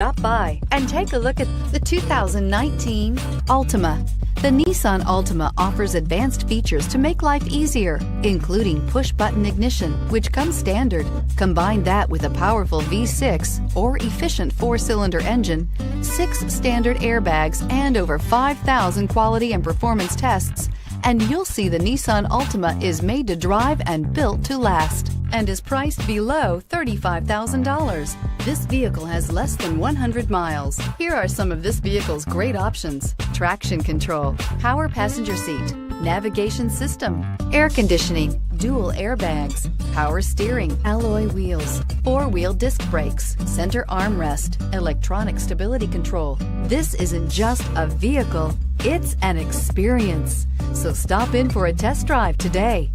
Stop by and take a look at the 2019 Altima. The Nissan Altima offers advanced features to make life easier, including push-button ignition, which comes standard. Combine that with a powerful V6 or efficient 4-cylinder engine, 6 standard airbags, and over 5,000 quality and performance tests, and you'll see the Nissan Altima is made to drive and built to last, and is priced below $35,000. This vehicle has less than 100 miles. Here are some of this vehicle's great options: traction control, power passenger seat, navigation system, air conditioning, dual airbags, power steering, alloy wheels, 4-wheel disc brakes, center armrest, electronic stability control. This isn't just a vehicle, it's an experience. So stop in for a test drive today.